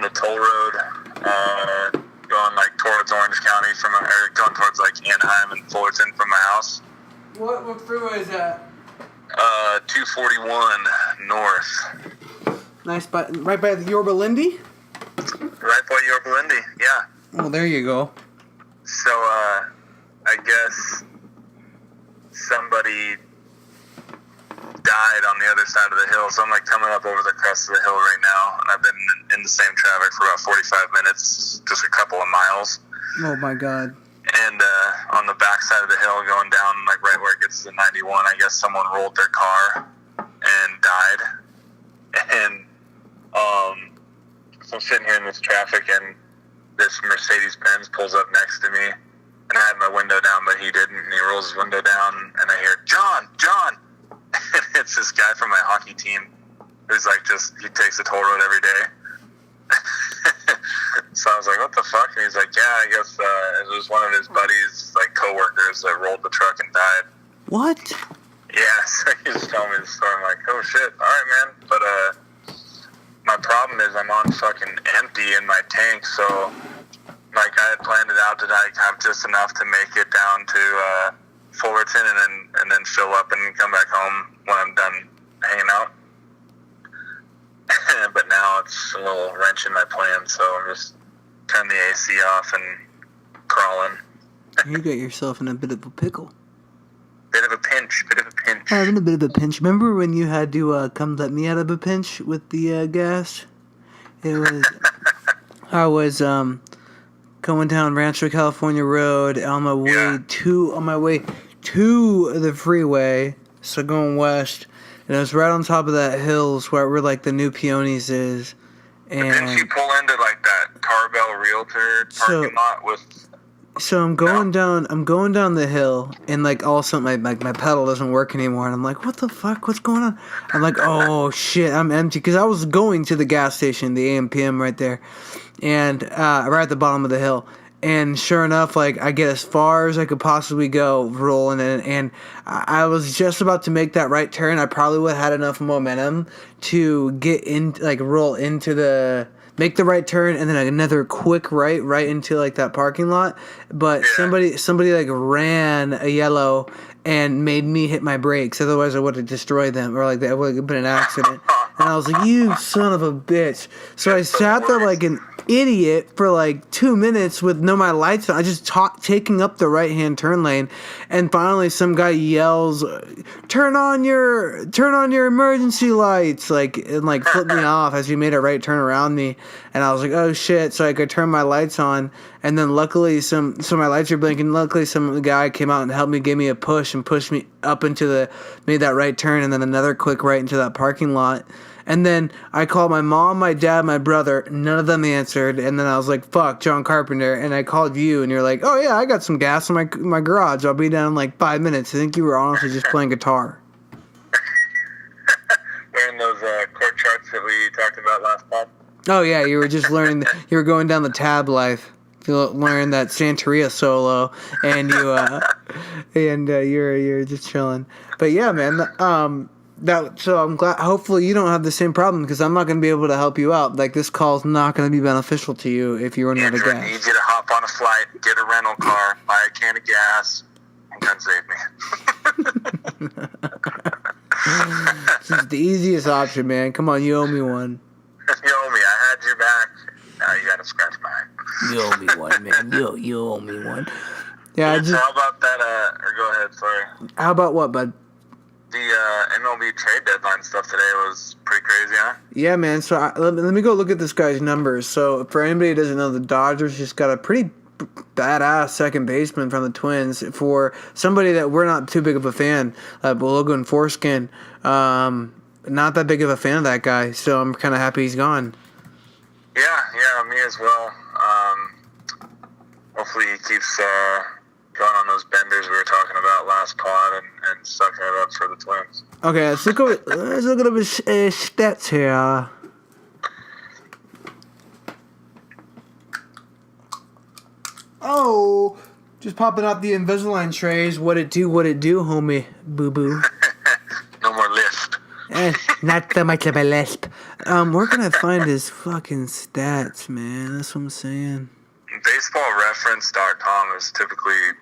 the toll road, going like towards Orange County or going towards like Anaheim and Fullerton from my house. What freeway is that? 241 north. Nice, but right by the Yorba Lindy? Right by Yorba Lindy, yeah. Well, there you go. So, I guess somebody died on the other side of the hill, so I'm like coming up over the crest of the hill right now, and I've been in the same traffic for about 45 minutes, just a couple of miles. Oh my God. And on the back side of the hill going down, like right where it gets to 91, I guess someone rolled their car and died. And so I'm sitting here in this traffic, and this Mercedes-Benz pulls up next to me, and I had my window down, but he didn't, and he rolls his window down, and I hear, John! And it's this guy from my hockey team who's like he takes the toll road every day. So I was like, what the fuck? And he's like, yeah, I guess it was one of his buddies, like, co-workers that rolled the truck and died. What? Yeah, so he just told me the story. I'm like, oh shit, alright man. But my problem is I'm on fucking empty in my tank, so like I had planned it out to like have just enough to make it down to Fullerton and then fill up and come back home when I'm done hanging out. But now it's a little wrench in my plan, so I'm just turning the AC off and crawling. You got yourself in a bit of a pickle. Bit of a pinch. I'm in a bit of a pinch. Remember when you had to come let me out of a pinch with the gas? It was... I was going down Rancho California Road on my way to the freeway, so going west, and it was right on top of that hills where like the new Peonies is. And didn't you pull into like that Tarbell Realtor parking lot with? So I'm going down the hill, and like all of a sudden my pedal doesn't work anymore, and I'm like, what the fuck? What's going on? I'm like, oh shit, I'm empty, because I was going to the gas station, the AM/PM right there, and right at the bottom of the hill. And sure enough, like, I get as far as I could possibly go rolling in, and I was just about to make that right turn. I probably would have had enough momentum to get in, like, roll into make the right turn, and then another quick right into, like, that parking lot. But somebody, like, ran a yellow and made me hit my brakes. Otherwise, I would have destroyed them, or, like, that would have been an accident. And I was like, you son of a bitch. So I sat there like an idiot for like 2 minutes with my lights on. I just taking up the right-hand turn lane, and finally some guy yells, turn on your emergency lights, and flipped me off as he made a right turn around me. And I was like, oh shit. So I could turn my lights on, and then luckily so my lights are blinking. Luckily some guy came out and helped me, give me a push and pushed me up into made that right turn, and then another quick right into that parking lot. And then I called my mom, my dad, my brother. None of them answered. And then I was like, fuck, John Carpenter. And I called you, and you're like, oh, yeah, I got some gas in my garage. I'll be down in like 5 minutes. I think you were honestly just playing guitar. Wearing those chord charts that we talked about last time. Oh, yeah, you were just learning. You were going down the tab life. You learned that Santeria solo. And you're just chilling. But yeah, man, so I'm glad. Hopefully you don't have the same problem, because I'm not going to be able to help you out. Like, this call's not going to be beneficial to you if you're running out of gas. I need you to hop on a flight, get a rental car, buy a can of gas, and come save me. This is the easiest option, man. Come on, you owe me one. You owe me. I had your back. Now you got to scratch mine. You owe me one, man. You owe me one. Yeah. So how about that? Or go ahead. Sorry. How about what, bud? The MLB trade deadline stuff today was pretty crazy, huh? Yeah, man. So let me go look at this guy's numbers. So for anybody who doesn't know, the Dodgers just got a pretty badass second baseman from the Twins for somebody that we're not too big of a fan of, Logan Foreskin. Not that big of a fan of that guy, so I'm kind of happy he's gone. Yeah, me as well. Hopefully he keeps going on those benders we were talking about last pod and sucking it up for the Twins. Okay, let's look at his stats here. Oh, just popping out the Invisalign trays. What it do, homie? Boo-boo. No more lisp. Not so much of a lisp. Where can I find his fucking stats, man? That's what I'm saying. BaseballReference.com is typically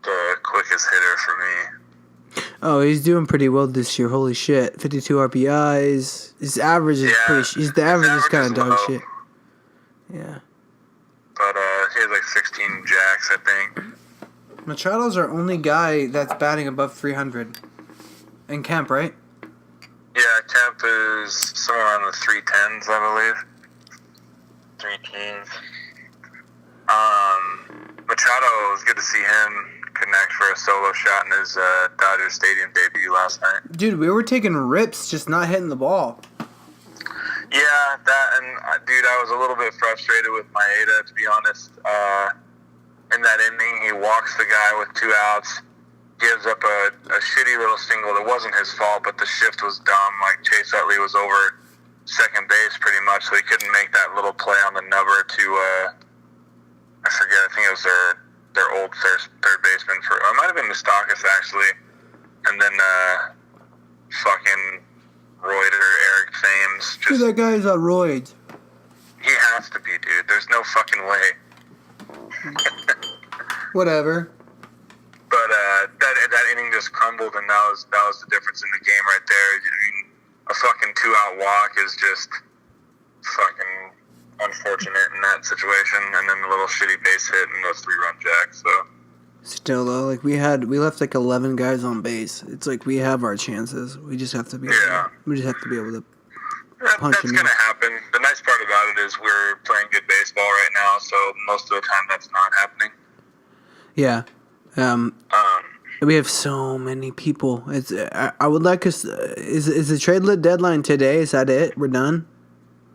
the quickest hitter for me. Oh, he's doing pretty well this year. Holy shit. 52 RBIs. His average is the average is kind of dog low. shit. Yeah. But he has like 16 jacks, I think. Machado's our only guy that's batting above 300. And Kemp, right? Yeah, Kemp is somewhere around the 310s, I believe. 310s. Machado, it was good to see him connect for a solo shot in his Dodger Stadium debut last night. Dude, we were taking rips, just not hitting the ball. Yeah, dude, I was a little bit frustrated with Maeda, to be honest. In that inning, he walks the guy with 2 outs, gives up a shitty little single that wasn't his fault, but the shift was dumb. Like, Chase Utley was over second base pretty much, so he couldn't make that little play on the nubber to, I forget, I think it was their old third baseman for, it might have been Moustakas, actually. And then, fucking Reuter, Eric Thames. Dude, that guy's on roids. He has to be, dude. There's no fucking way. Whatever. But that inning just crumbled, and that was the difference in the game right there. I mean, a fucking 2-out walk is just fucking unfortunate in that situation, and then the little shitty base hit and those 3-run jacks. So still though, like we left like 11 guys on base. It's like we have our chances. We just have to be. We just have to be able to punch. That's gonna happen. The nice part about it is we're playing good baseball right now, so most of the time that's not happening. Yeah. We have so many people. It's. I would like us. Is the trade deadline today? Is that it? We're done.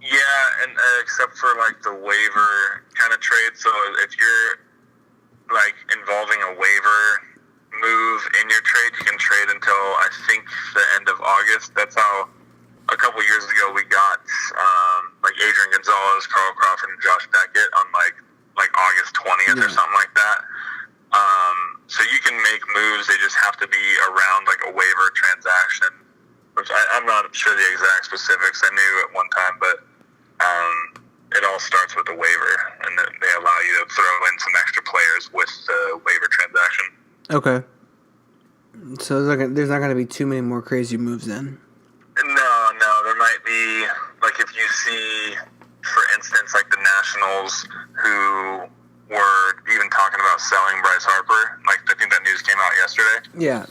Yeah, and except for like the waiver kind of trade. So if you're like involving a waiver move in your trade, you can trade until I think the end of August. That's how a couple years ago we got like Adrian Gonzalez, Carl Crawford, and Josh Beckett on like August 20th or something like that. So you can make moves. They just have to be around like a waiver transaction, which I'm not sure the exact specifics. I knew at one time, but it all starts with a waiver, and then they allow you to throw in some extra players with the waiver transaction. Okay. So there's not going to be too many more crazy moves then? No. There might be, like if you see, for instance, like the Nationals who were even talking about selling Bryce Harper. Like I think that news came out yesterday. Yeah.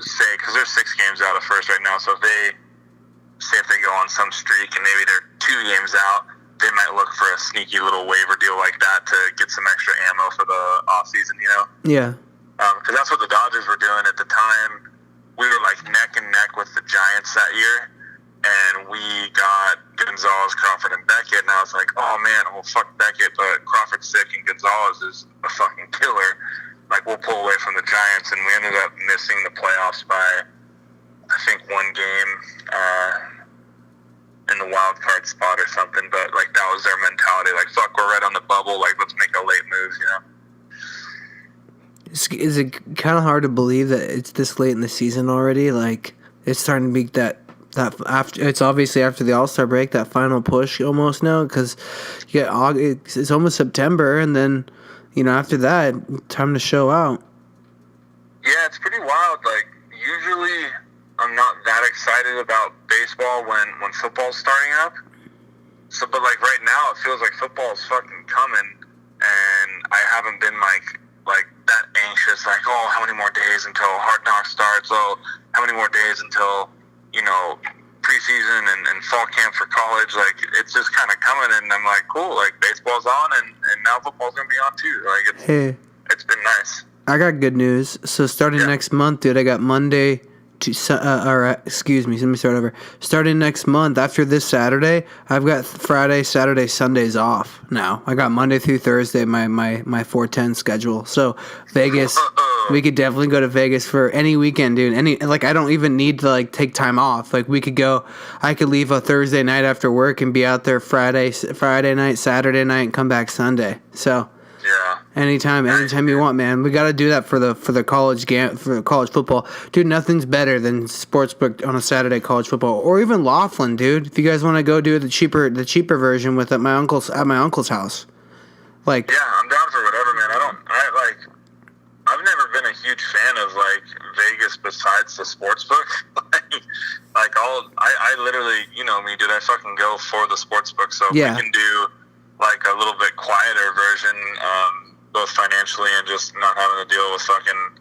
Say, because they're 6 games out of first right now, so if they go on some streak and maybe they're 2 games out, they might look for a sneaky little waiver deal like that to get some extra ammo for the offseason, you know? Yeah. Because that's what the Dodgers were doing at the time. We were like neck and neck with the Giants that year, and we got Gonzalez, Crawford, and Beckett, and I was like, oh man, well fuck Beckett, but Crawford's sick and Gonzalez is a fucking killer. Like we'll pull away from the Giants, and we ended up missing the playoffs by, I think, 1 game in the wild card spot or something, but like that was their mentality, like fuck, we're right on the bubble, like let's make a late move, you know? Is it kind of hard to believe that it's this late in the season already? Like it's starting to be that after, it's obviously after the All-Star break, that final push almost now, because you get August, it's almost September, and then after that, time to show out. Yeah, it's pretty wild. Like usually I'm not that excited about baseball when football's starting up. So, but like right now, it feels like football is fucking coming, and I haven't been like that anxious. Like, oh, how many more days until Hard Knocks starts? Oh, how many more days until preseason and fall camp for college? Like, it's just kind of coming, and I'm like, cool. Like, baseball's on, and now football's gonna be on too. Like, it's been nice. I got good news. So starting next month, dude, I got Monday. Excuse me, let me start over. Starting next month, after this Saturday, I've got Friday, Saturday, Sundays off now. I got Monday through Thursday, my 4/10 schedule. So Vegas, we could definitely go to Vegas for any weekend, dude. I don't even need to take time off. Like we could go. I could leave a Thursday night after work and be out there Friday night, Saturday night, and come back Sunday. So yeah. Anytime you want, man. We got to do that for the college for college football, dude. Nothing's better than Sportsbook on a Saturday college football, or even Laughlin, dude. If you guys want to go do the cheaper version with at my uncle's house, like yeah, I'm down for whatever, man. I've never been a huge fan of like Vegas besides the Sportsbook. I literally, you know me, dude. I fucking go for the Sportsbook. So if we can do like a little bit quieter version, both financially and just not having to deal with fucking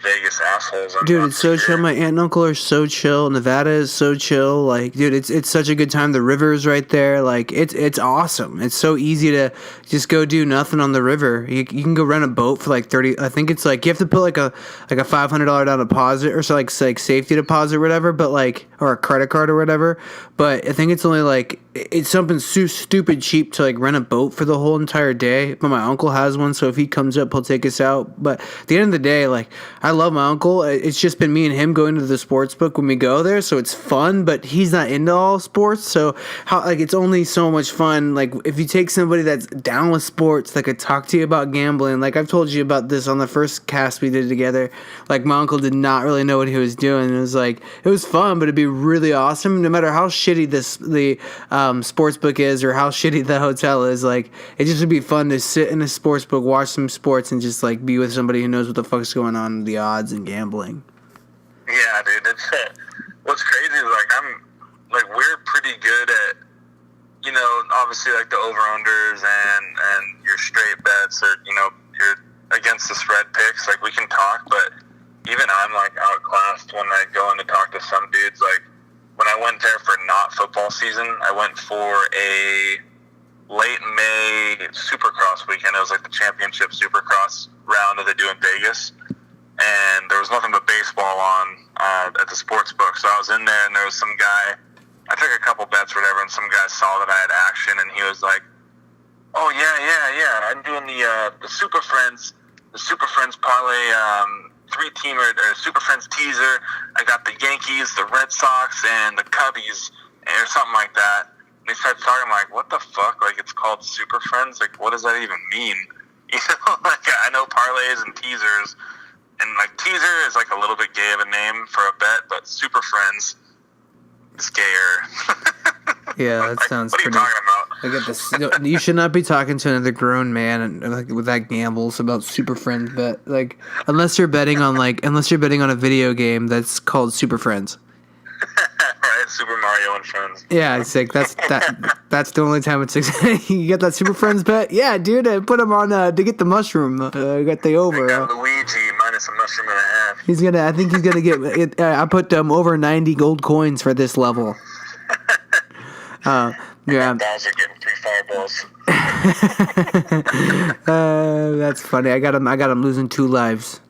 Vegas assholes. Dude, it's so chill. My aunt and uncle are so chill. Nevada is so chill. Like, dude, it's such a good time. The river is right there. Like, it's awesome. It's so easy to just go do nothing on the river. You can go rent a boat for like 30. I think it's like you have to put like a $500 down deposit or so, like safety deposit or whatever. But like, or a credit card or whatever. But I think it's only like it's something stupid cheap to like rent a boat for the whole entire day. But my uncle has one, so if he comes up, he'll take us out. But at the end of the day, like, I love my uncle. It's just been me and him going to the Sportsbook when we go there, so it's fun. But he's not into all sports, so it's only so much fun. Like, if you take somebody that's down with sports that could talk to you about gambling, like I've told you about this on the first cast we did together. Like, my uncle did not really know what he was doing. It was like it was fun, but it'd be really awesome. No matter how shitty the Sportsbook is or how shitty the hotel is, like it just would be fun to sit in a Sportsbook, watch some sports, and just like be with somebody who knows what the fuck's going on, the odds and gambling. Yeah, dude. It's what's crazy is we're pretty good at, you know, obviously like the over-unders and your straight bets, or, you know, you're against the spread picks. Like, we can talk, but even I'm like outclassed when I go in to talk to some dudes. Like, when I went there for not football season, I went for a late May Supercross weekend. It was like the championship Supercross round that they do in Vegas. And there was nothing but baseball on at the Sportsbook. So I was in there, and there was some guy. I took a couple bets or whatever, and some guy saw that I had action, and he was like, "Oh yeah, I'm doing the Super Friends parlay, 3-teamer or Super Friends teaser. I got the Yankees, the Red Sox, and the Cubbies, or something like that." And he starts talking, I'm like, "What the fuck? Like, it's called Super Friends? Like, what does that even mean?" You know, like, I know parlays and teasers. And, like, teaser is, like, a little bit gay of a name for a bet, but Super Friends is gayer. Yeah, that sounds what pretty... What are you talking about? I get this. You should not be talking to another grown man and like with that gambles about Super Friends bet. Like, unless you're betting on a video game that's called Super Friends. Right, Super Mario and Friends. Yeah, it's like that's the only time it's you get that Super Friends bet. Yeah, dude, I put him on to get the mushroom. I got the over. I got Luigi minus a mushroom and a half. I think he's gonna get it. I put over 90 gold coins for this level. Yeah. Bowser getting 3 fireballs. That's funny. I got him losing 2 lives.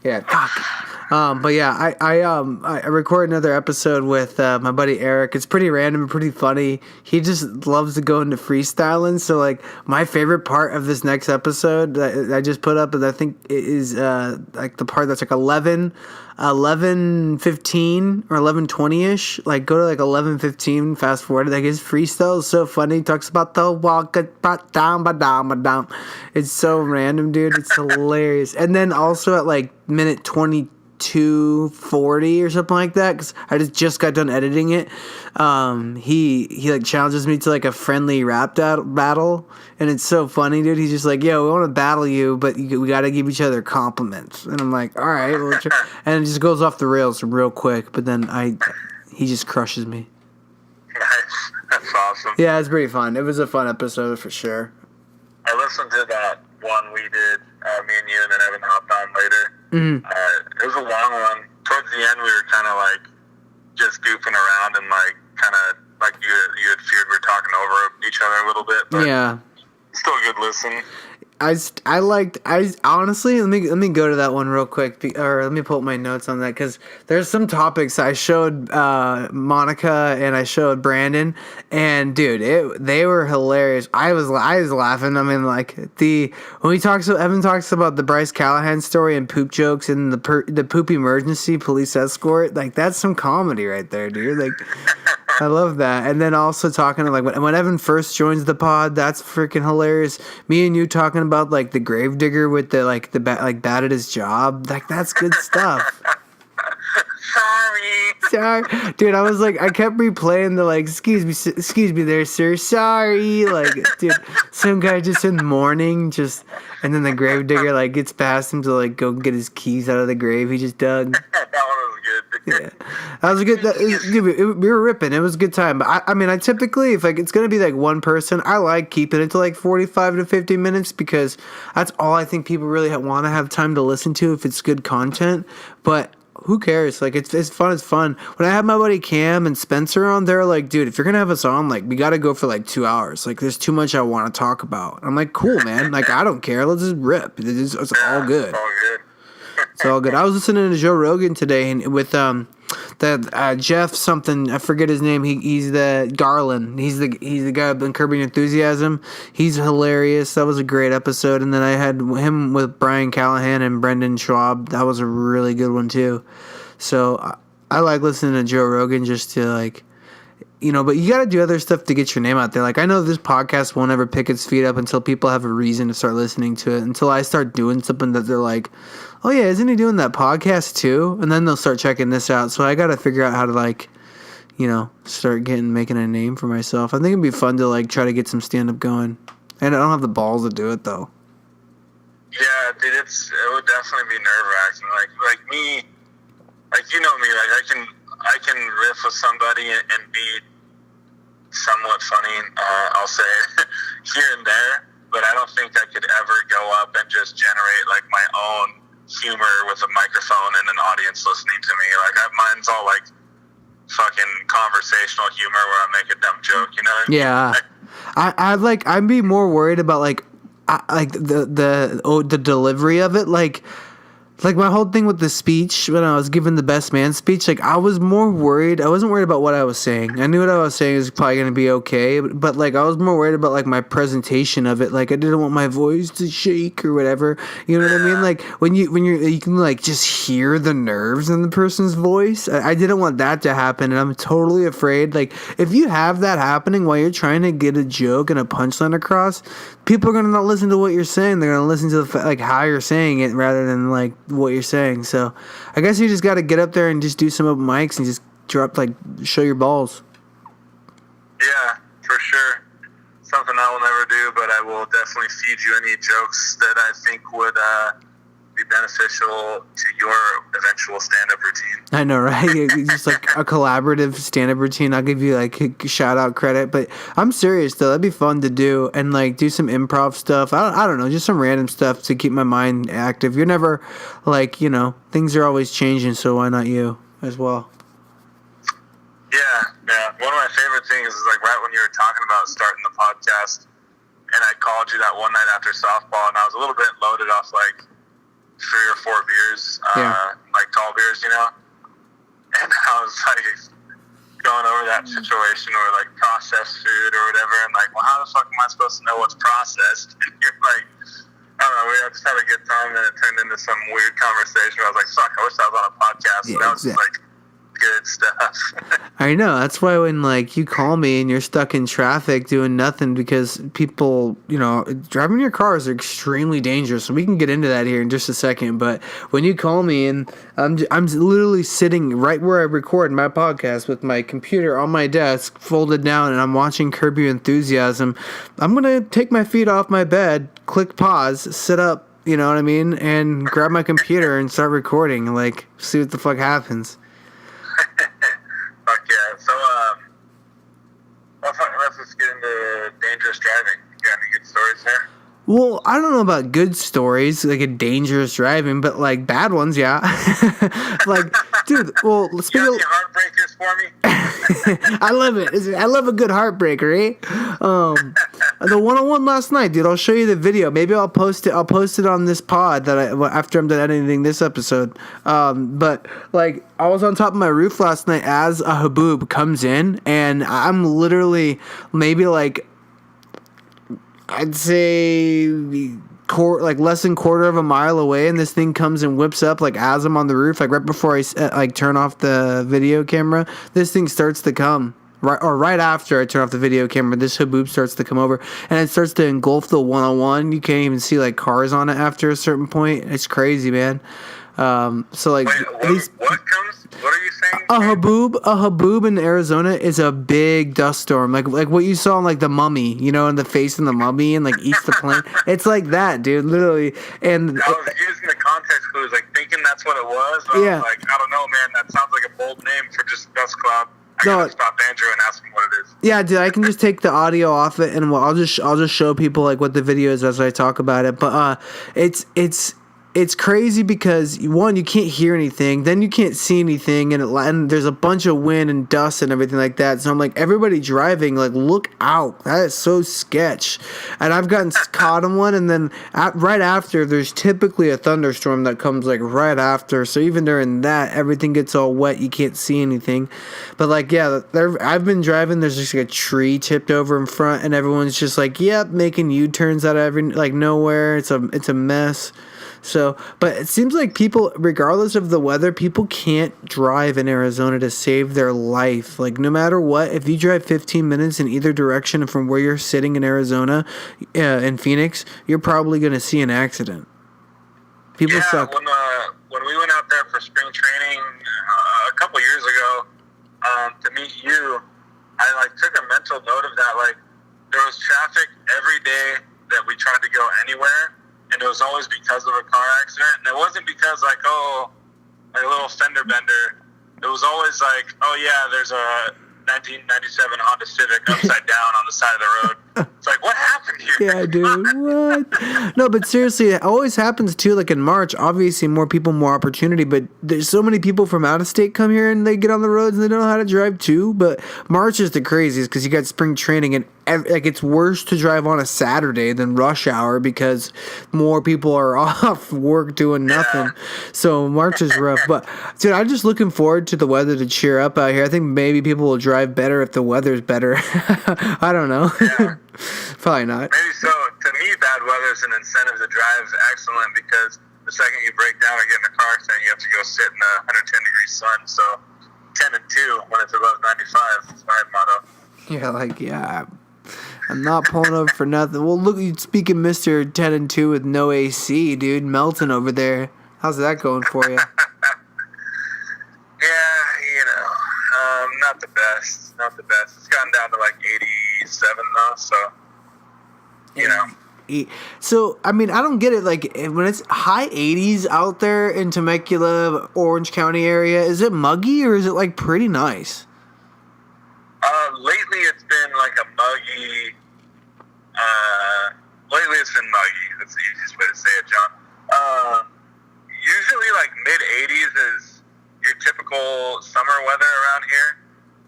Yeah. Fuck. But yeah, I record another episode with my buddy Eric. It's pretty random and pretty funny. He just loves to go into freestyling. So like my favorite part of this next episode that I just put up is I think it is like the part that's like 11:15 or 11:20ish. Like go to like 11:15. Fast forward. Like his freestyle is so funny. He talks about the walk down. It's so random, dude. It's hilarious. And then also at like minute 22:40 or something like that, because I just got done editing it. He like challenges me to like a friendly rap battle, and it's so funny, dude. He's just like, "Yo, we want to battle you, but we got to give each other compliments." And I'm like, "All right," and it just goes off the rails real quick. But then he just crushes me. Nice, that's awesome. Yeah, it's pretty fun. It was a fun episode for sure. I listened to that one we did, me and you, and then Evan hopped on later. Mm-hmm. It was a long one. Towards the end, we were kind of like just goofing around and like kind of like you had feared we were talking over each other a little bit. But yeah, still a good listen. I honestly, let me go to that one real quick, or let me pull up my notes on that, because there's some topics I showed Monica and I showed Brandon, and dude, they were hilarious. I was laughing. I mean, like when Evan talks about the Bryce Callahan story and poop jokes and the poop emergency police escort, like that's some comedy right there, dude. Like I love that. And then also talking to like when Evan first joins the pod, that's freaking hilarious. Me and you talking about like the gravedigger with the bad at his job. Like that's good stuff. Sorry, dude. I was like, I kept replaying the like, excuse me, there, sir. Sorry, like, dude. Some guy just in mourning, and then the gravedigger like gets past him to like go get his keys out of the grave he just dug. That one was good. Yeah, that was a good. We were ripping. It was a good time. But I mean, I typically, if like it's gonna be like one person, I like keeping it to like 45 to 50 minutes because that's all I think people really want to have time to listen to if it's good content. But who cares? Like, it's fun. It's fun. When I have my buddy Cam and Spencer on, they're like, dude, if you're going to have us on, like, we got to go for like 2 hours. Like, there's too much I want to talk about. I'm like, cool, man. Like, I don't care. Let's just rip. It's all good. It's all good. It's all good. I was listening to Joe Rogan today and with that Jeff something, I forget his name. He's the Garland. He's the guy in Curbing Enthusiasm. He's hilarious. That was a great episode. And then I had him with Brian Callahan and Brendan Schwab. That was a really good one too. So I like listening to Joe Rogan just to like, you know, but you got to do other stuff to get your name out there. Like, I know this podcast won't ever pick its feet up until people have a reason to start listening to it. Until I start doing something that they're like, oh yeah, isn't he doing that podcast too? And then they'll start checking this out. So I got to figure out how to like, you know, start making a name for myself. I think it'd be fun to like try to get some stand up going. And I don't have the balls to do it though. Yeah, dude, it would definitely be nerve wracking. Like me, like you know me, like I can riff with somebody and be somewhat funny. I'll say here and there, but I don't think I could ever go up and just generate like my own humor with a microphone and an audience listening to me. Like mine's all like fucking conversational humor where I make a dumb joke, you know what I mean? Yeah. I'd be more worried about like the delivery of it, like my whole thing with the speech when I was giving the best man speech, like I was more worried. I wasn't worried about what I was saying. I knew what I was saying was probably going to be okay, but like I was more worried about like my presentation of it. Like I didn't want my voice to shake or whatever. You know what I mean? Like when you can like just hear the nerves in the person's voice. I didn't want that to happen, and I'm totally afraid. Like if you have that happening while you're trying to get a joke and a punchline across, people are going to not listen to what you're saying. They're going to listen to like how you're saying it rather than like what you're saying. So I guess you just got to get up there and just do some open mics and just drop like show your balls. Yeah, for sure. Something I will never do, but I will definitely feed you any jokes that I think would be beneficial to your eventual stand-up routine. I know, right? It's just like a collaborative stand-up routine. I'll give you like a shout-out credit, but I'm serious though. That'd be fun to do and like do some improv stuff. I don't know, just some random stuff to keep my mind active. You're never like, you know, things are always changing, so why not you as well? Yeah. One of my favorite things is like right when you were talking about starting the podcast, and I called you that one night after softball, and I was a little bit loaded off like 3 or 4 beers, like tall beers, you know? And I was like going over that situation or like processed food or whatever, and like, well, how the fuck am I supposed to know what's processed? And you're like, I don't know, we just had a good time, and it turned into some weird conversation. I was like, fuck, I wish I was on a podcast. Yeah, and that was just like good stuff. I know. That's why when like you call me and you're stuck in traffic doing nothing, because people, you know, driving your cars are extremely dangerous. So we can get into that here in just a second. But when you call me and I'm literally sitting right where I record my podcast with my computer on my desk folded down, and I'm watching Curb Your Enthusiasm, I'm gonna take my feet off my bed, click pause, sit up, you know what I mean, and grab my computer and start recording, like see what the fuck happens. Fuck yeah. So, let's just get into dangerous driving. You got any good stories there? Well, I don't know about good stories, like a dangerous driving, but like bad ones, yeah. Like, dude, well, let's speak you got any heartbreakers for me? I love it. I love a good heartbreaker, eh? The one-on-one last night, dude. I'll show you the video. Maybe I'll post it. I'll post it on this pod after I'm done editing this episode. But like, I was on top of my roof last night as a haboob comes in, and I'm literally maybe like, I'd say like less than quarter of a mile away, and this thing comes and whips up like as I'm on the roof, like right before I like turn off the video camera. This thing starts to come right after I turn off the video camera, this haboob starts to come over, and it starts to engulf the 101. You can't even see like cars on it after a certain point. It's crazy, man. So like Wait, what comes? What are you saying? A haboob in Arizona is a big dust storm, like what you saw in like The Mummy, you know, in the face in The Mummy, and like eats the plane. It's like that, dude, literally. And I was using the context clues, like thinking that's what it was. But yeah. I was like, I don't know, man. That sounds like a bold name for just dust cloud. I gotta stop Andrew and ask him what it is. Yeah, dude, I can just take the audio off it, and I'll just show people like what the video is as I talk about it. But it's crazy because one, you can't hear anything, then you can't see anything, and there's a bunch of wind and dust and everything like that. So I'm like, everybody driving, like, look out, that is so sketch. And I've gotten caught in one, and then right after, there's typically a thunderstorm that comes like right after. So even during that, everything gets all wet, you can't see anything. But like, yeah, I've been driving. There's just like a tree tipped over in front, and everyone's just like, yep, making U-turns out of nowhere. It's a mess. So, but it seems like people, regardless of the weather, people can't drive in Arizona to save their life. Like, no matter what, if you drive 15 minutes in either direction from where you're sitting in Arizona, in Phoenix, you're probably going to see an accident. People suck. When we went out there for spring training a couple years ago to meet you, I took a mental note of that. Like, there was traffic every day that we tried to go anywhere. And it was always because of a car accident. And it wasn't because, like a little fender bender. It was always like, oh, yeah, there's a 1997 Honda Civic upside down on the side of the road. It's like, what happened here? Yeah, dude, what? No, but seriously, it always happens, too. Like, in March, obviously, more people, more opportunity. But there's so many people from out of state come here, and they get on the roads, and they don't know how to drive, too. But March is the craziest because you got spring training, and it's worse to drive on a Saturday than rush hour because more people are off work doing nothing. So March is rough. But dude, I'm just looking forward to the weather to cheer up out here. I think maybe people will drive better if the weather's better. I don't know. Yeah. Probably not. Maybe so. To me, bad weather is an incentive to drive excellent because the second you break down or get in a car accident, you have to go sit in the 110-degree sun. So 10 and 2 when it's above 95 is my motto. Yeah, I'm not pulling over for nothing. Well, look, you speaking Mr. 10 and 2 with no AC, dude, melting over there. How's that going for you? Yeah, not the best. Not the best. It's gotten down to like 87 though, so, So, I mean, I don't get it. Like, when it's high 80s out there in Temecula, Orange County area, is it muggy or is it, like, pretty nice? Lately it's been like a muggy, That's the easiest way to say it, John. Usually like mid-80s is your typical summer weather around here.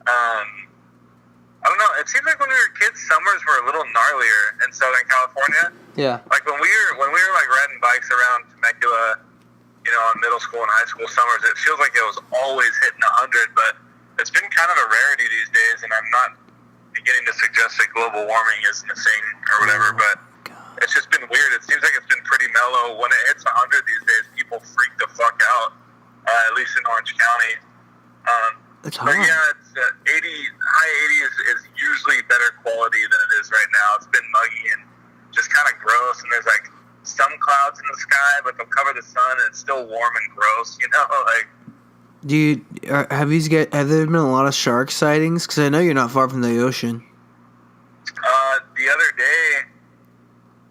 I don't know, it seems like when we were kids, summers were a little gnarlier in Southern California. Yeah. Like when we were like riding bikes around Temecula, in middle school and high school summers, it feels like it was always hitting 100, but it's been kind of a rarity these days, and I'm not beginning to suggest that global warming isn't a thing or whatever, but it's just been weird. It seems like it's been pretty mellow. When it hits 100 these days, people freak the fuck out, at least in Orange County. It's but hot. yeah, it's high 80s is usually better quality than it is right now. It's been muggy and just kind of gross, and there's like some clouds in the sky, but they'll cover the sun, and it's still warm and gross, like. Dude, have there been a lot of shark sightings? Because I know you're not far from the ocean. The other day,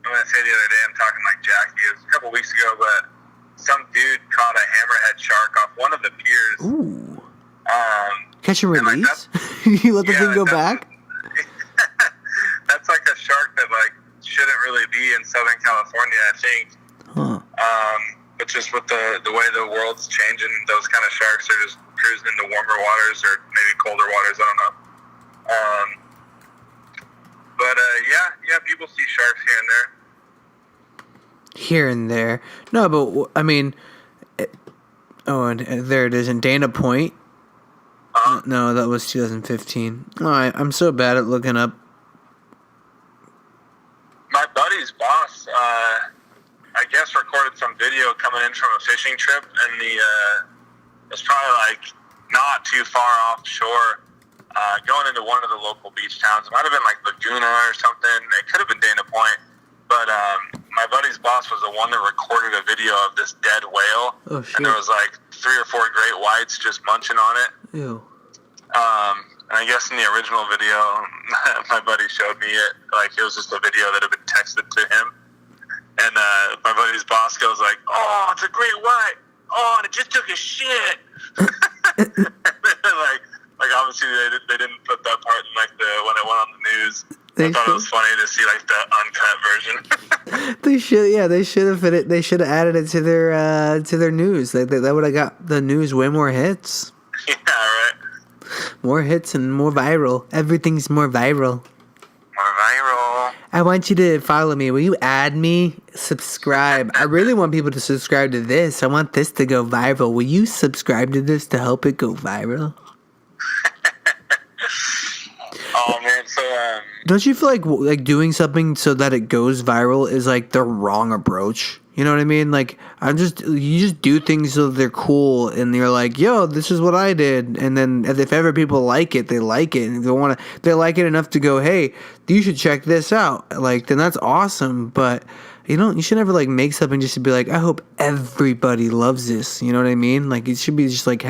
when I say the other day, I'm talking like Jackie. It was a couple weeks ago, but some dude caught a hammerhead shark off one of the piers. Ooh. Catch and release? Like you let the thing go back? That's like a shark that like shouldn't really be in Southern California, I think. Huh. But just with the way the world's changing, those kind of sharks are just cruising into warmer waters or maybe colder waters. I don't know. But yeah, people see sharks here and there. Here and there. No, but I mean, and there it is in Dana Point. No, that was 2015. All right, I'm so bad at looking up. My buddy's boss, I guess, recorded some video coming in from a fishing trip, and it's probably like not too far offshore. going into one of the local beach towns. It might have been like Laguna or something. It could have been Dana Point. But my buddy's boss was the one that recorded a video of this dead whale. Oh, shit. And there was like 3 or 4 great whites just munching on it. Ew. And I guess in the original video, my buddy showed me it. Like, it was just a video that had been texted to him. And my buddy's boss goes like, "Oh, it's a great white. Oh, and it just took a shit." like obviously they didn't put that part in like when it went on the news. I thought it was funny to see like the uncut version. They should have fit it. They should have added it to their news. That would have got the news way more hits. Yeah, right. More hits and more viral. Everything's more viral. More viral. I want you to follow me. Will you add me? Subscribe. I really want people to subscribe to this. I want this to go viral. Will you subscribe to this to help it go viral? Oh man, so don't you feel like doing something so that it goes viral is like the wrong approach? You know what I mean? Like you just do things so they're cool, and you're like, "Yo, this is what I did." And then if ever people like it, they like it, and they like it enough to go, "Hey, you should check this out." Like, then that's awesome. But you should never like make something just to be like, "I hope everybody loves this." You know what I mean? Like, it should be just like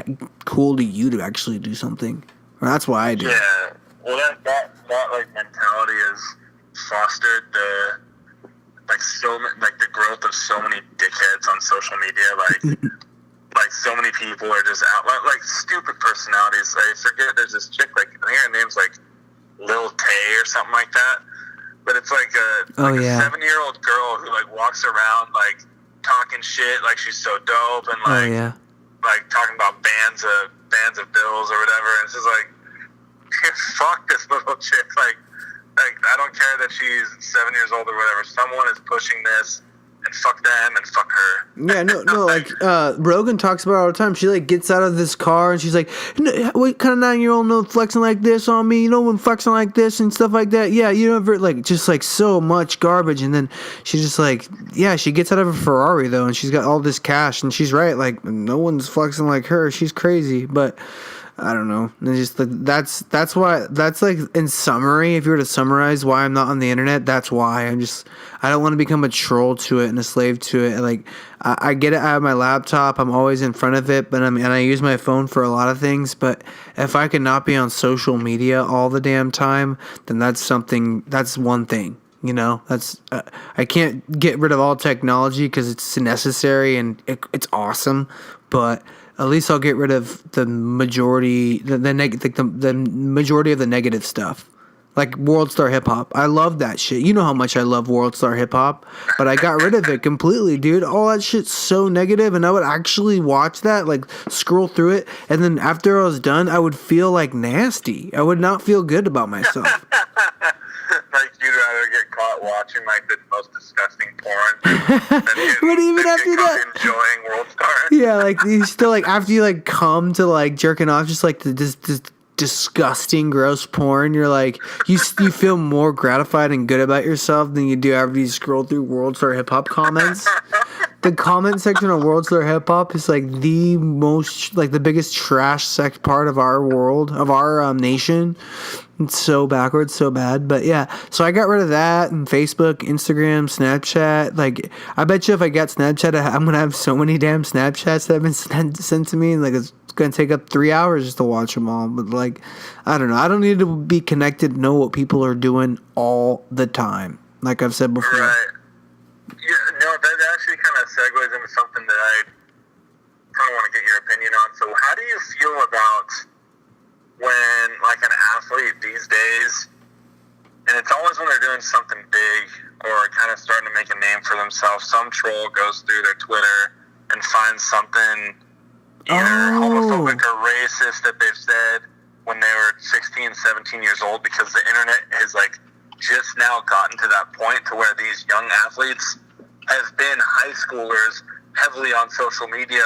cool to you to actually do something. Or that's why I do. Yeah. Well, that like mentality has fostered the growth of so many dickheads on social media. Like so many people are just out like stupid personalities. I forget. There's this chick, like, I think her name's like Lil Tay or something like that. But it's like a 7-year-old girl who like walks around like talking shit like she's so dope and like like talking about bands of bills or whatever. And it's just like, fuck this little chick. Like I don't care that she's 7 years old or whatever. Someone is pushing this, and fuck them and fuck her. Yeah, no, like Rogan talks about it all the time. She like gets out of this car and she's like, "What kind of 9-year-old no flexing like this on me? You know, when flexing like this and stuff like that." Yeah, you know, like just like so much garbage. And then she's just like, yeah, she gets out of a Ferrari though, and she's got all this cash, and she's right. Like, no one's flexing like her. She's crazy, but. I don't know. It's just that's why. That's like, in summary, if you were to summarize why I'm not on the internet, that's why. I don't want to become a troll to it and a slave to it. Like, I get it. I have my laptop. I'm always in front of it, and I use my phone for a lot of things. But if I could not be on social media all the damn time, then that's one thing. You know, that's I can't get rid of all technology because it's necessary and it's awesome, but. At least I'll get rid of the majority, the majority of the negative stuff, like World Star Hip Hop. I love that shit. You know how much I love World Star Hip Hop, but I got rid of it completely, dude. All that shit's so negative, and I would actually watch that, like scroll through it, and then after I was done, I would feel like nasty. I would not feel good about myself. Like, you'd rather get caught watching like the most disgusting porn but even after that, enjoying World Star. Yeah, like you still like after you like come to like jerking off, just like this disgusting, gross porn. You're like you feel more gratified and good about yourself than you do after you scroll through World Star Hip Hop comments. The comment section of World Star Hip Hop is like the most, like the biggest trash sect part of our world, of our nation. It's so backwards, so bad. But yeah, so I got rid of that, and Facebook, Instagram, Snapchat. Like, I bet you if I got Snapchat, I'm going to have so many damn Snapchats that have been sent to me. And like, it's going to take up 3 hours just to watch them all. But like, I don't know. I don't need to be connected, know what people are doing all the time. Like I've said before. Right. Yeah, no, that actually kind of segues into something that I kind of want to get your opinion on. So how do you feel about when, like, an athlete these days, and it's always when they're doing something big or kind of starting to make a name for themselves, some troll goes through their Twitter and finds something either homophobic or racist that they've said when they were 16, 17 years old, because the internet has, like, just now gotten to that point to where these young athletes have been high schoolers heavily on social media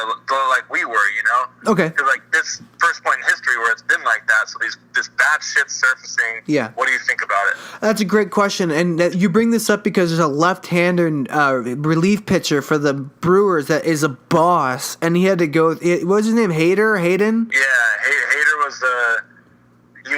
like we were, you know? Okay. Because, like, this first point in history where it's been like that, so this bad shit's surfacing. Yeah. What do you think about it? That's a great question, and you bring this up because there's a left-handed relief pitcher for the Brewers that is a boss, and he had to go. What was his name? Hayden? Yeah, Hader was the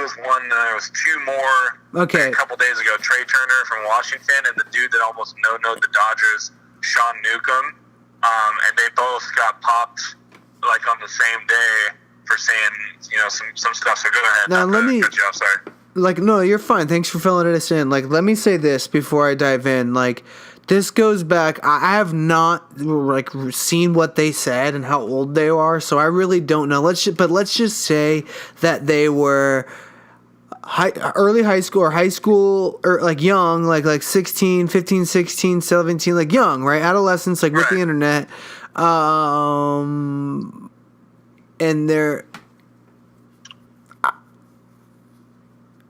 was one. There was two more. Okay. A couple days ago, Trey Turner from Washington and the dude that almost no-no'd the Dodgers, Sean Newcomb. And they both got popped like on the same day for saying some stuff. So go ahead. Now let me. Cut you off, sorry. Like, no, you're fine. Thanks for filling us in. Like, let me say this before I dive in. Like, this goes back. I have not like seen what they said and how old they are, so I really don't know. Let's just say that they were early high school or high school or like young, like 16, 15, 16, 17, like young, right? Adolescence, like with the internet. And they're.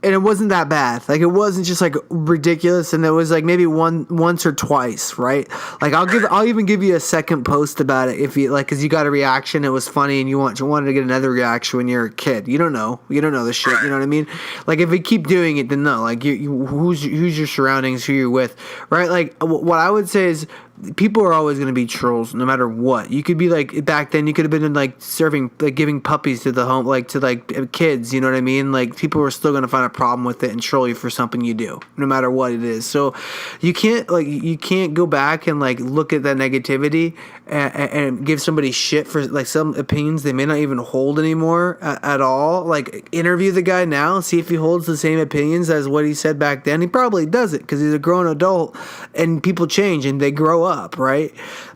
And it wasn't that bad. Like, it wasn't just like ridiculous, and it was like maybe once or twice, right? Like, I'll even give you a second post about it if you like, because you got a reaction, it was funny, and you wanted to get another reaction when you're a kid. You don't know the shit. You know what I mean? Like, if we keep doing it, then no. Like, who's your surroundings, who you're with, right? Like, what I would say is, people are always going to be trolls no matter what. You could be like, back then you could have been like serving, like giving puppies to the home, like to like kids, you know what I mean? Like, people are still going to find a problem with it and troll you for something you do, no matter what it is. So you can't go back and like look at that negativity and give somebody shit for like some opinions they may not even hold anymore at all. Like, interview the guy now, see if he holds the same opinions as what he said back then. He probably doesn't, because he's a grown adult and people change and they grow up, right?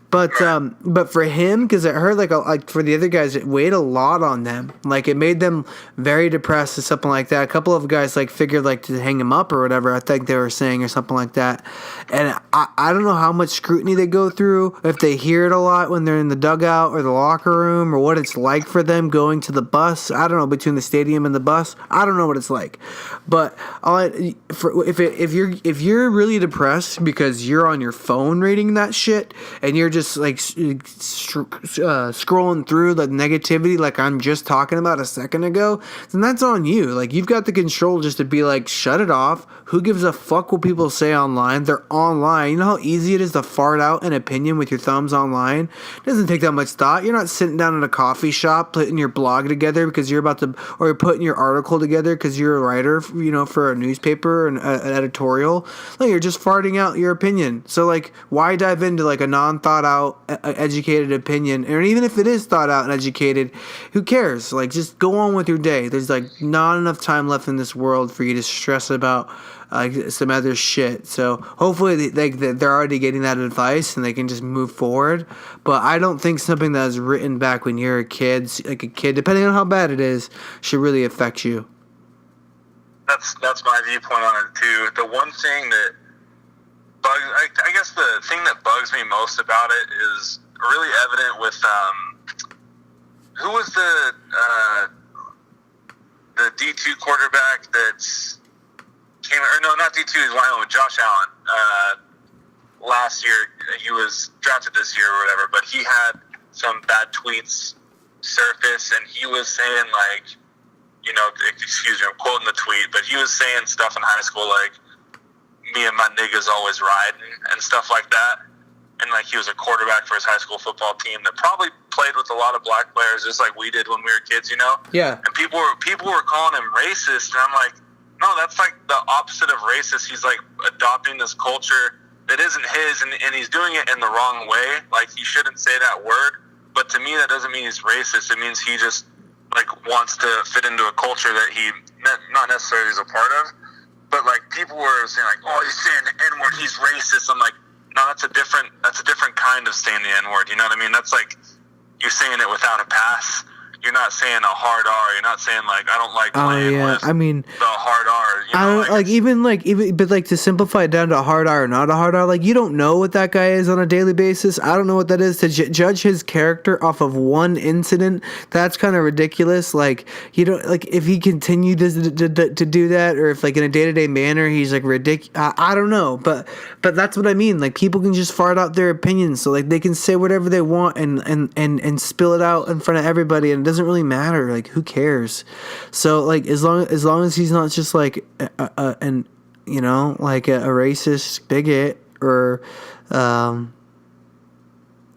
But for him, because I heard like for the other guys, it weighed a lot on them. Like, it made them very depressed or something like that. A couple of guys like figured like to hang him up or whatever, I think they were saying, or something like that. And I don't know how much scrutiny they go through, if they hear it a lot when they're in the dugout or the locker room, or what it's like for them going to the bus. I don't know, between the stadium and the bus. I don't know what it's like. But if you're really depressed because you're on your phone reading that shit and you're just like scrolling through the negativity like I'm just talking about a second ago, then that's on you. Like, you've got the control just to be like, shut it off. Who gives a fuck what people say online? They're online. You know how easy it is to fart out an opinion with your thumbs online? It doesn't take that much thought. You're not sitting down at a coffee shop putting your blog together because you're about to, or you're putting your article together because you're a writer, for a newspaper or an editorial. Like, you're just farting out your opinion. So like, why dive into like a non-thought out, educated opinion? And even if it is thought out and educated, who cares? Like, just go on with your day. There's like not enough time left in this world for you to stress about some other shit. So hopefully they're already getting that advice and they can just move forward. But I don't think something that was written back when you're a kid, depending on how bad it is, should really affect you. That's my viewpoint on it too. The one thing that I guess the thing that bugs me most about it is really evident with who was the D2 quarterback that's came, or no, not D2, he's Wyoming, with Josh Allen. Last year, he was drafted this year or whatever, but he had some bad tweets surface, and he was saying like, excuse me, I'm quoting the tweet, but he was saying stuff in high school like, me and my niggas always riding and stuff like that. And like, he was a quarterback for his high school football team that probably played with a lot of black players, just like we did when we were kids, Yeah. And people were calling him racist, and I'm like, no, that's like the opposite of racist. He's like adopting this culture that isn't his, and he's doing it in the wrong way. Like, he shouldn't say that word. But to me, that doesn't mean he's racist. It means he just like wants to fit into a culture that he not necessarily is a part of. But like, people were saying like, oh, he's saying the N-word, he's racist. I'm like, no, that's a different kind of saying the N-word. You know what I mean? That's like, you're saying it without a pass. You're not saying a hard R. You're not saying like, I don't like playing with the hard R. But to simplify it down to a hard R or not a hard R, like, you don't know what that guy is on a daily basis. I don't know what that is. To judge his character off of one incident, that's kind of ridiculous. Like, you don't, like, if he continued to do that, or if like in a day-to-day manner he's like ridiculous. I don't know, but that's what I mean. Like, people can just fart out their opinions, so like they can say whatever they want and spill it out in front of everybody, and it doesn't really matter. Like, who cares? So like, as long as he's not just like a racist bigot or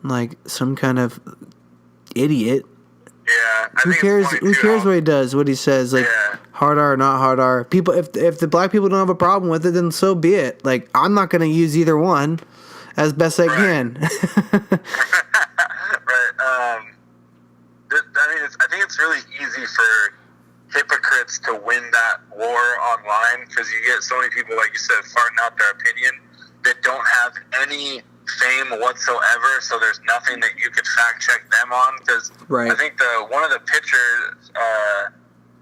like some kind of idiot. Yeah, who cares what he does, what he says? Like, Hard R, not hard R. People, if the black people don't have a problem with it, then so be it. Like, I'm not gonna use either one as best I can. Right. I think it's really easy for hypocrites to win that war online because you get so many people, like you said, farting out their opinion that don't have any fame whatsoever, so there's nothing that you could fact check them on. Because I think one of the pitchers,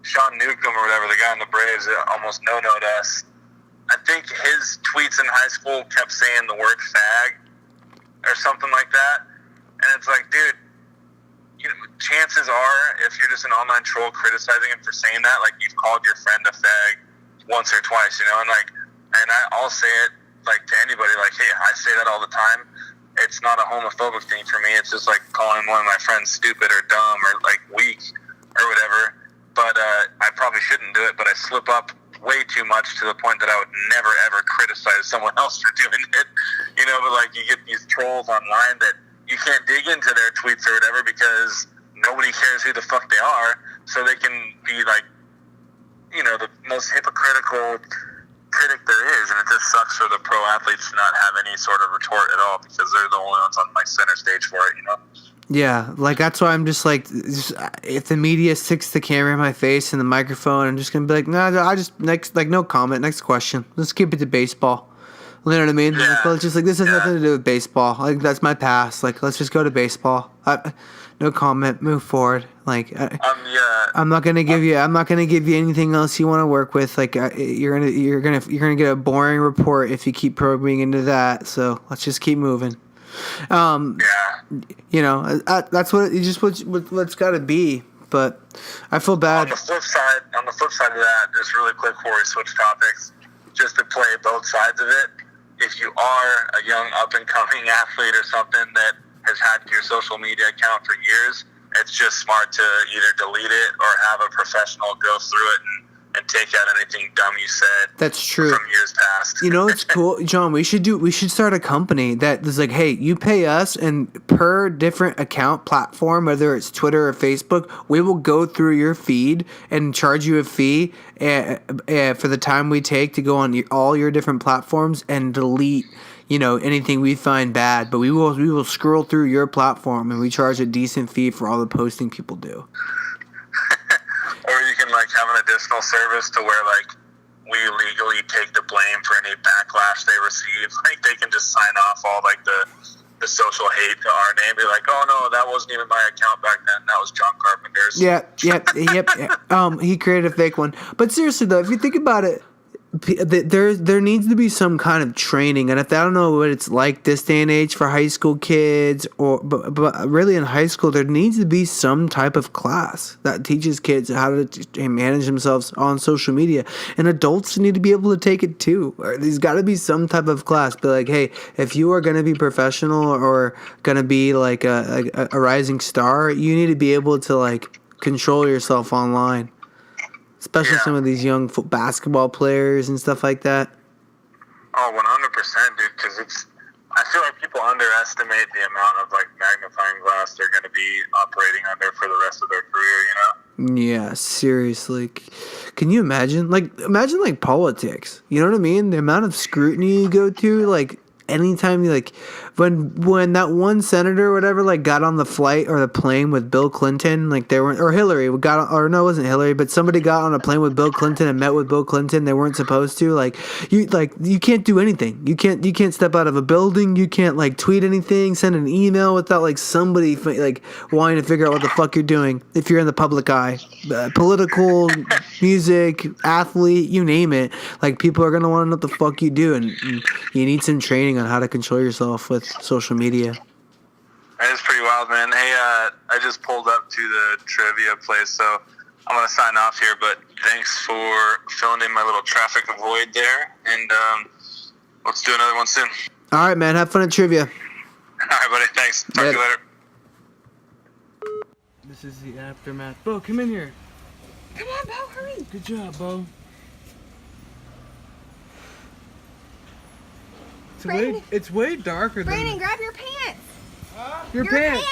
Sean Newcomb or whatever, the guy in the Braves that almost no-no'd us, I think his tweets in high school kept saying the word fag or something like that. And it's like, dude, chances are, if you're just an online troll criticizing him for saying that, like, you've called your friend a fag once or twice, and I'll say it, like, to anybody, like, hey, I say that all the time. It's not a homophobic thing for me. It's just like calling one of my friends stupid or dumb or, like, weak or whatever. But I probably shouldn't do it, but I slip up way too much to the point that I would never, ever criticize someone else for doing it. But, like, you get these trolls online that you can't dig into their tweets or whatever because nobody cares who the fuck they are, so they can be, like, the most hypocritical critic there is, and it just sucks for the pro athletes to not have any sort of retort at all because they're the only ones on, like, center stage for it, Yeah, like, that's why I'm just like, if the media sticks the camera in my face and the microphone, I'm just gonna be like, no, I just, no comment, next question. Let's keep it to baseball. You know what I mean? Yeah. Like, it's just like, this has nothing to do with baseball. Like, that's my past. Like, let's just go to baseball. No comment. Move forward. Like, I'm not gonna give you anything else you want to work with. Like, you're gonna get a boring report if you keep probing into that. So let's just keep moving. That's what's got to be. But I feel bad. On the flip side of that, just really quick before we switch topics, just to play both sides of it. If you are a young up-and-coming athlete or something that has had your social media account for years, it's just smart to either delete it or have a professional go through it and take out anything dumb you said. That's true. From years past. It's cool, John. We should start a company that is like, hey, you pay us, and per different account platform, whether it's Twitter or Facebook, we will go through your feed and charge you a fee for the time we take to go on all your different platforms and delete anything we find bad. But we will scroll through your platform and we charge a decent fee for all the posting people do. Or you can, like, have an additional service to where, like, we legally take the blame for any backlash they receive. Like, they can just sign off all, like, the social hate to our name. Be like, oh, no, that wasn't even my account back then. That was John Carpenter's. Yep. He created a fake one. But seriously, though, if you think about it, there needs to be some kind of training, and if I don't know what it's like this day and age for high school kids, but really in high school there needs to be some type of class that teaches kids how to manage themselves on social media, and adults need to be able to take it too. There's got to be some type of class. Be like, hey, if you are going to be professional or going to be like a rising star, you need to be able to, like, control yourself online. Especially some of these young basketball players and stuff like that. Oh, 100%, dude, because I feel like people underestimate the amount of, like, magnifying glass they're going to be operating under for the rest of their career, Yeah, seriously. Can you imagine? Imagine politics. You know what I mean? The amount of scrutiny you go through, like, anytime you, like, when that one senator or whatever, like, got on the flight or the plane with Bill Clinton, like, they weren't, or Hillary it wasn't Hillary, but somebody got on a plane with Bill Clinton and met with Bill Clinton. They weren't supposed to. You can't do anything. You can't step out of a building. You can't, like, tweet anything, send an email without, like, somebody, like, wanting to figure out what the fuck you're doing if you're in the public eye. Political, music, athlete, you name it. Like, people are gonna want to know what the fuck you do, and you need some training on how to control yourself with social media. That is pretty wild, man. Hey, I just pulled up to the trivia place, so I'm going to sign off here, but thanks for filling in my little traffic void there, and let's do another one soon. All right, man. Have fun at trivia. All right, buddy. Thanks. Talk to you later. This is the aftermath. Bo, come in here. Come on, Bo, hurry. Good job, Bo. It's way darker than... Brandon, grab your pants. Your pants.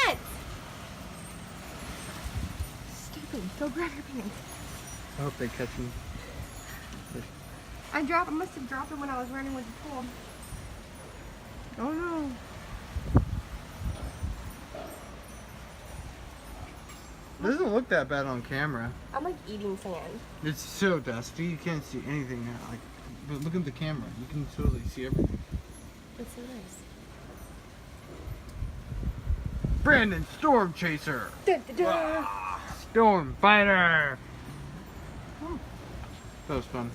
Stupid. Go grab your pants. I hope they catch me. I must have dropped it when I was running with the pool. Oh no. It doesn't look that bad on camera. I'm like eating sand. It's so dusty, you can't see anything now. Like, but look at the camera, you can totally see everything. It's so nice. Brandon Storm Chaser! Da, da, da. Storm Fighter! That was fun.